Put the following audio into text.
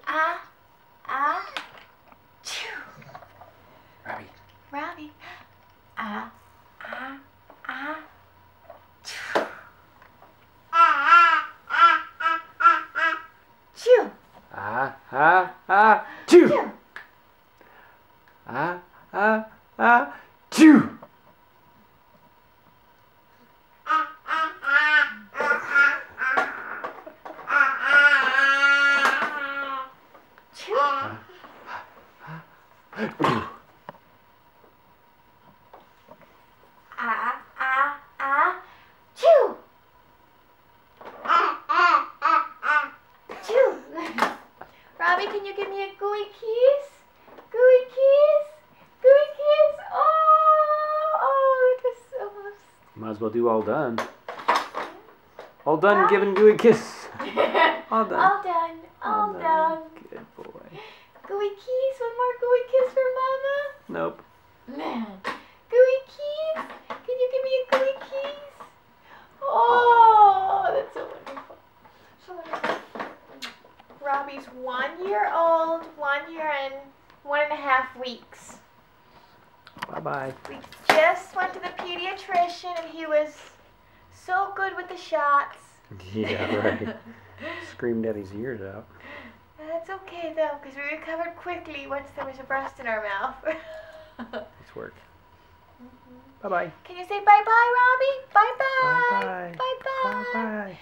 Ah, ah, chew. Robbie. Robbie. Ah, ah, ah, chew. Chew. Ah, ah, ah, chew. Chew. Ah, ah, ah, chew. Chew. Ah, ah, ah, chew. Chew. Robbie, can you give me a gooey kiss? Gooey kiss? Gooey kiss? Oh, look, it's almost. Might as well do all done. All done giving Gooey a kiss. All done. All done. All done. Good boy. Gooey kiss? One more gooey kiss for Mama? Nope. Man. Gooey kiss? Can you give me a gooey kiss? Oh, that's so wonderful. So wonderful. Robbie's 1 year old, 1 year and 1.5 weeks. Bye-bye. We just went to the pediatrician and he was so good with the shots. Yeah, right. Screamed at his ears out. That's okay though, because we recovered quickly once there was a breast in our mouth. Nice work. Bye-bye. Can you say bye-bye, Robbie? Bye-bye. Bye-bye. Bye-bye. Bye-bye.